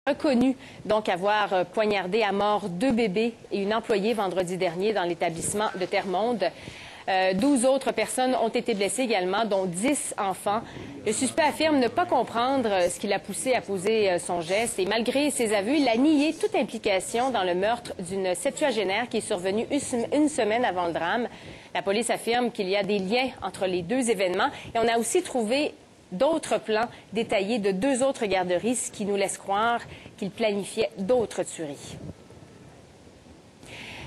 Reconnu donc avoir poignardé à mort 2 bébés et une employée vendredi dernier dans l'établissement de Terre-Monde. 12 autres personnes ont été blessées également, dont 10 enfants. Le suspect affirme ne pas comprendre ce qui l'a poussé à poser son geste et malgré ses aveux, il a nié toute implication dans le meurtre d'une septuagénaire qui est survenue une semaine avant le drame. La police affirme qu'il y a des liens entre les 2 événements et on a aussi trouvé d'autres plans détaillés de 2 autres garderies, ce qui nous laisse croire qu'il planifiait d'autres tueries.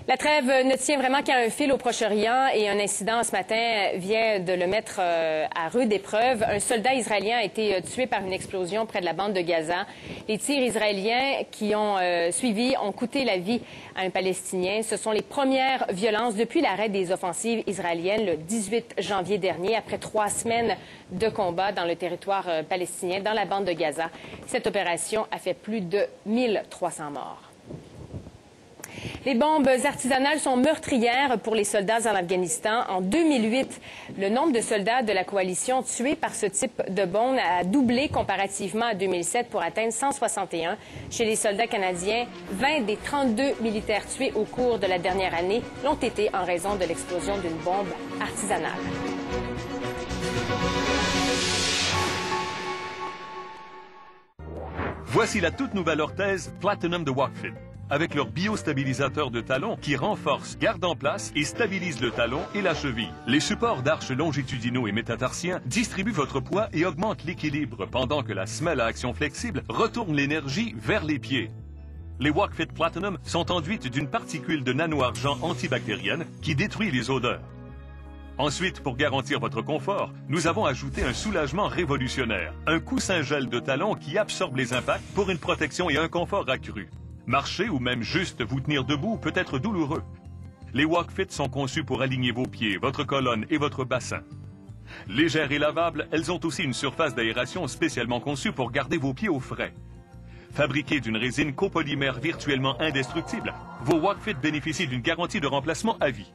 La trêve ne tient vraiment qu'à un fil au Proche-Orient et un incident ce matin vient de le mettre à rude épreuve. Un soldat israélien a été tué par une explosion près de la bande de Gaza. Les tirs israéliens qui ont suivi ont coûté la vie à un Palestinien. Ce sont les premières violences depuis l'arrêt des offensives israéliennes le 18 janvier dernier, après 3 semaines de combat dans le territoire palestinien, dans la bande de Gaza. Cette opération a fait plus de 1300 morts. Les bombes artisanales sont meurtrières pour les soldats en Afghanistan. En 2008, le nombre de soldats de la coalition tués par ce type de bombe a doublé comparativement à 2007 pour atteindre 161. Chez les soldats canadiens, 20 des 32 militaires tués au cours de la dernière année l'ont été en raison de l'explosion d'une bombe artisanale. Voici la toute nouvelle orthèse Platinum de Walkfit. Avec leur biostabilisateur de talon qui renforce, garde en place et stabilise le talon et la cheville. Les supports d'arches longitudinaux et métatarsiens distribuent votre poids et augmentent l'équilibre pendant que la semelle à action flexible retourne l'énergie vers les pieds. Les Walkfit Platinum sont enduites d'une particule de nano-argent antibactérienne qui détruit les odeurs. Ensuite, pour garantir votre confort, nous avons ajouté un soulagement révolutionnaire. Un coussin gel de talon qui absorbe les impacts pour une protection et un confort accru. Marcher ou même juste vous tenir debout peut être douloureux. Les Walkfit sont conçus pour aligner vos pieds, votre colonne et votre bassin. Légères et lavables, elles ont aussi une surface d'aération spécialement conçue pour garder vos pieds au frais. Fabriquées d'une résine copolymère virtuellement indestructible, vos Walkfit bénéficient d'une garantie de remplacement à vie.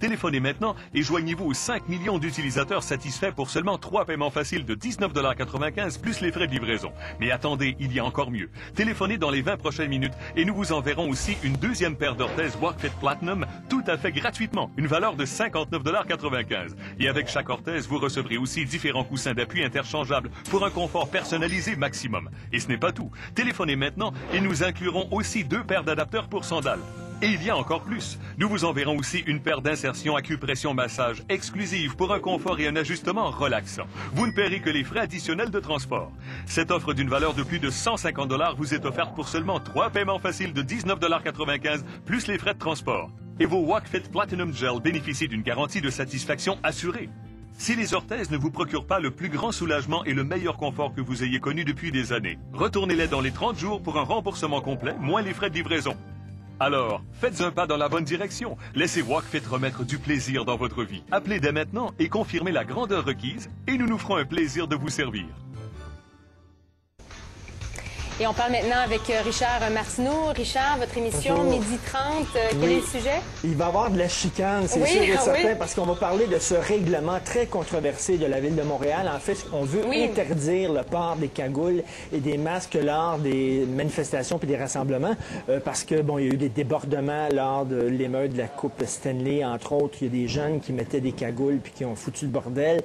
Téléphonez maintenant et joignez-vous aux 5 millions d'utilisateurs satisfaits pour seulement 3 paiements faciles de 19,95 $ plus les frais de livraison. Mais attendez, il y a encore mieux. Téléphonez dans les 20 prochaines minutes et nous vous enverrons aussi une deuxième paire d'orthèses Walkfit Platinum tout à fait gratuitement, une valeur de 59,95 $. Et avec chaque orthèse, vous recevrez aussi différents coussins d'appui interchangeables pour un confort personnalisé maximum. Et ce n'est pas tout. Téléphonez maintenant et nous inclurons aussi 2 paires d'adapteurs pour sandales. Et il y a encore plus. Nous vous enverrons aussi une paire d'insertions acupression massage exclusive pour un confort et un ajustement relaxant. Vous ne paierez que les frais additionnels de transport. Cette offre d'une valeur de plus de 150 $ vous est offerte pour seulement 3 paiements faciles de 19,95 $ plus les frais de transport. Et vos Walkfit Platinum Gel bénéficient d'une garantie de satisfaction assurée. Si les orthèses ne vous procurent pas le plus grand soulagement et le meilleur confort que vous ayez connu depuis des années, retournez-les dans les 30 jours pour un remboursement complet, moins les frais de livraison. Alors, faites un pas dans la bonne direction. Laissez Walkfit remettre du plaisir dans votre vie. Appelez dès maintenant et confirmez la grandeur requise et nous nous ferons un plaisir de vous servir. Et on parle maintenant avec Richard Martineau. Richard, votre émission, Bonjour. midi 30, quel est le sujet? Il va y avoir de la chicane, c'est sûr et certain, parce qu'on va parler de ce règlement très controversé de la Ville de Montréal. En fait, on veut interdire le port des cagoules et des masques lors des manifestations puis des rassemblements, parce que, bon, il y a eu des débordements lors de l'émeute de la Coupe Stanley, entre autres. Il y a des jeunes qui mettaient des cagoules puis qui ont foutu le bordel.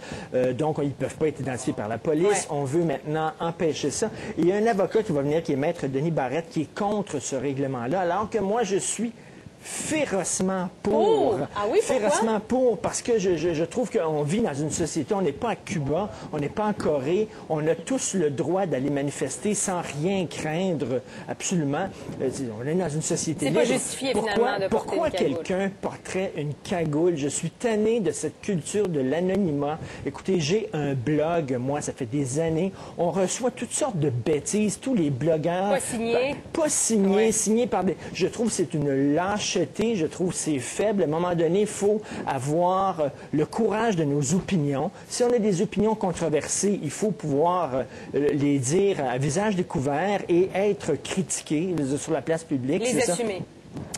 Donc, ils ne peuvent pas être identifiés par la police. Ouais. On veut maintenant empêcher ça. Et il y a un avocat qui va venir, qui est Maître Denis Barrette, qui est contre ce règlement-là, alors que moi, je suis férocement pour. Ah oui, férocement pour, parce que je trouve qu'on vit dans une société, on n'est pas à Cuba, on n'est pas en Corée, on a tous le droit d'aller manifester sans rien craindre, absolument. On est dans une société libre. C'est pas justifié, finalement, de porter pourquoi quelqu'un porterait une cagoule? Je suis tanné de cette culture de l'anonymat. Écoutez, j'ai un blog, moi, ça fait des années. On reçoit toutes sortes de bêtises, tous les blogueurs. Pas signés. Pas signés, signés par des... Je trouve que c'est une lâcheté. Je trouve que c'est faible. À un moment donné, il faut avoir le courage de nos opinions. Si on a des opinions controversées, il faut pouvoir les dire à visage découvert et être critiqué sur la place publique. Les assumer.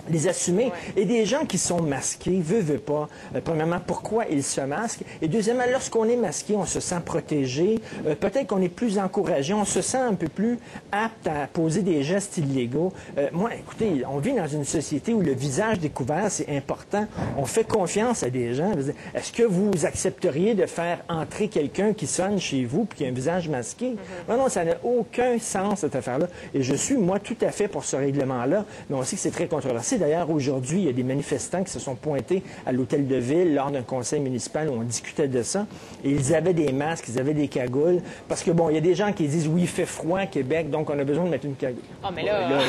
les assumer. Et des gens qui sont masqués, veulent pas. Premièrement, pourquoi ils se masquent? Et deuxièmement, lorsqu'on est masqué, on se sent protégé. Peut-être qu'on est plus encouragé. On se sent un peu plus apte à poser des gestes illégaux. Moi, écoutez, on vit dans une société où le visage découvert, c'est important. On fait confiance à des gens. Est-ce que vous accepteriez de faire entrer quelqu'un qui sonne chez vous puis qui a un visage masqué? Non, ça n'a aucun sens, cette affaire-là. Et je suis, moi, tout à fait pour ce règlement-là. Mais on sait que c'est très controversé. D'ailleurs, aujourd'hui, il y a des manifestants qui se sont pointés à l'hôtel de ville lors d'un conseil municipal où on discutait de ça. Et ils avaient des masques, ils avaient des cagoules. Parce que, bon, il y a des gens qui disent, oui, il fait froid à Québec, donc on a besoin de mettre une cagoule. Ah, mais là,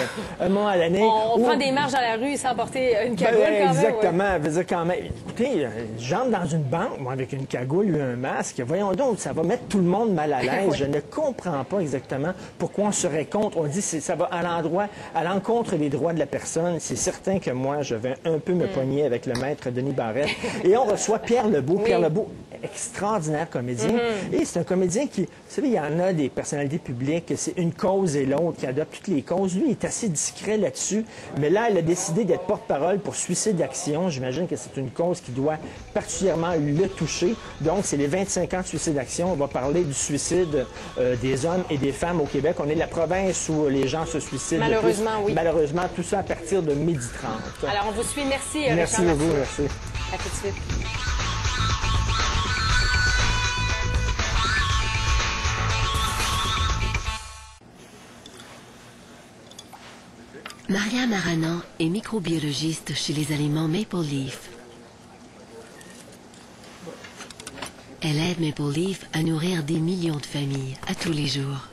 un moment à l'année... On prend des marches dans la rue sans porter une cagoule, quand même. Exactement. Ouais. Dire, quand même. Écoutez, j'entre dans une banque, moi, avec une cagoule ou un masque. Voyons donc, ça va mettre tout le monde mal à l'aise. Je ne comprends pas exactement pourquoi on serait contre. On dit que ça va à l'encontre des droits de la personne. C'est certain que moi, je vais un peu me pogner avec le maître Denis Barrette. Et on reçoit Pierre Lebeau. Oui. Pierre Lebeau, extraordinaire comédien. Et c'est un comédien qui, vous savez, il y en a des personnalités publiques, c'est une cause et l'autre qui adoptent toutes les causes. Lui, il est assez discret là-dessus. Mais là, il a décidé d'être porte-parole pour Suicide Action. J'imagine que c'est une cause qui doit particulièrement le toucher. Donc, c'est les 25 ans de Suicide Action. On va parler du suicide des hommes et des femmes au Québec. On est la province où les gens se suicident. Malheureusement, oui. Malheureusement, tout ça à partir de 12h30. Alors, on vous suit. Merci, merci Richard. Merci à vous. Merci. À tout de suite. Maria Maranan est microbiologiste chez les aliments Maple Leaf. Elle aide Maple Leaf à nourrir des millions de familles à tous les jours.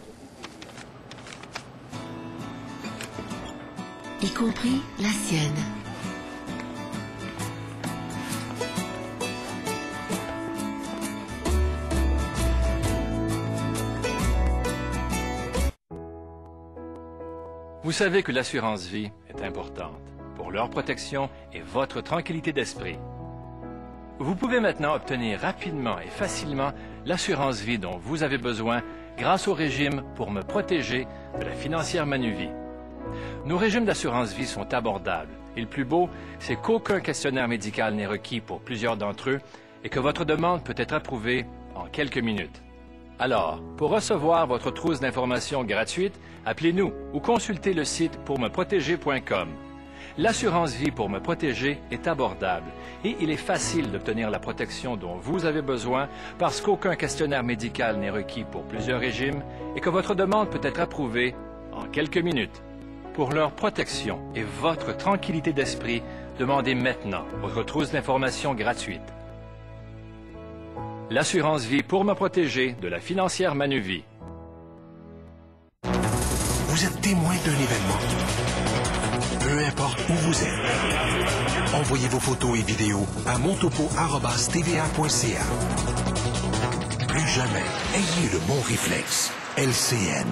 Y compris la sienne. Vous savez que l'assurance vie est importante pour leur protection et votre tranquillité d'esprit. Vous pouvez maintenant obtenir rapidement et facilement l'assurance vie dont vous avez besoin grâce au régime pour me protéger de la financière Manuvie. Nos régimes d'assurance vie sont abordables et le plus beau, c'est qu'aucun questionnaire médical n'est requis pour plusieurs d'entre eux et que votre demande peut être approuvée en quelques minutes. Alors, pour recevoir votre trousse d'informations gratuite, appelez-nous ou consultez le site pourmeprotéger.com. L'assurance vie pour me protéger est abordable et il est facile d'obtenir la protection dont vous avez besoin parce qu'aucun questionnaire médical n'est requis pour plusieurs régimes et que votre demande peut être approuvée en quelques minutes. Pour leur protection et votre tranquillité d'esprit, demandez maintenant votre trousse d'informations gratuite. L'assurance vie pour me protéger de la financière Manuvie. Vous êtes témoin d'un événement. Peu importe où vous êtes. Envoyez vos photos et vidéos à montopo@tva.ca. Plus jamais, ayez le bon réflexe. LCN.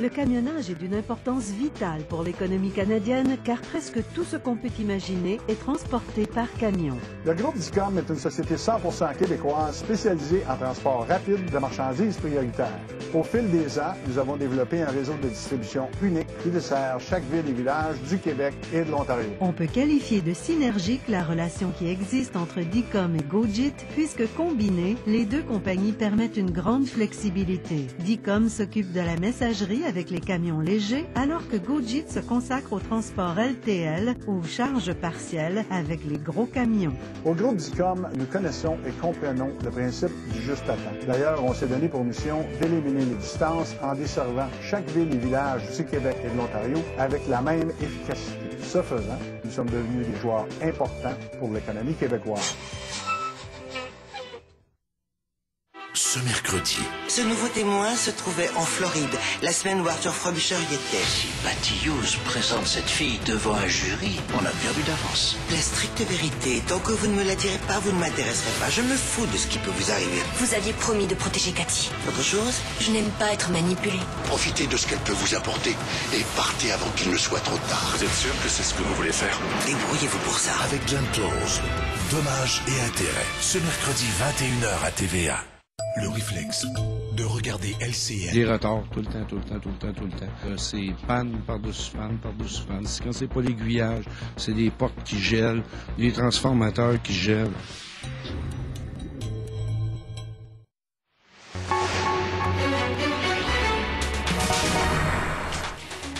Le camionnage est d'une importance vitale pour l'économie canadienne car presque tout ce qu'on peut imaginer est transporté par camion. Le groupe Dicom est une société 100% québécoise spécialisée en transport rapide de marchandises prioritaires. Au fil des ans, nous avons développé un réseau de distribution unique qui dessert chaque ville et village du Québec et de l'Ontario. On peut qualifier de synergique la relation qui existe entre Dicom et GoJet puisque combinés, les deux compagnies permettent une grande flexibilité. Dicom s'occupe de la messagerie avec les camions légers, alors que GoJet se consacre au transport LTL ou charge partielle avec les gros camions. Au groupe Dicom, nous connaissons et comprenons le principe du juste à temps. D'ailleurs, on s'est donné pour mission d'éliminer les distances en desservant chaque ville et village du Québec et de l'Ontario avec la même efficacité. Ce faisant, nous sommes devenus des joueurs importants pour l'économie québécoise. Ce mercredi. Ce nouveau témoin se trouvait en Floride, la semaine où Arthur Frobisher y était. Si Patty Hughes présente cette fille devant un jury, on a perdu d'avance. La stricte vérité, tant que vous ne me la direz pas, vous ne m'intéresserez pas. Je me fous de ce qui peut vous arriver. Vous aviez promis de protéger Cathy. Autre chose? Je n'aime pas être manipulée. Profitez de ce qu'elle peut vous apporter et partez avant qu'il ne soit trop tard. Vous êtes sûr que c'est ce que vous voulez faire? Débrouillez-vous pour ça. Avec Glenn Close, Dommages et intérêts. Ce mercredi 21h à TVA. le réflexe de regarder LCN. Des retards, tout le temps. C'est panne par-dessus panne. Quand c'est pas l'aiguillage, c'est des portes qui gèlent, des transformateurs qui gèlent.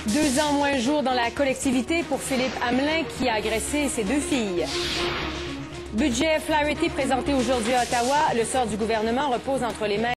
Deux ans moins jour dans la collectivité pour Philippe Hamelin qui a agressé ses deux filles. Budget Flaherty présenté aujourd'hui à Ottawa. Le sort du gouvernement repose entre les mains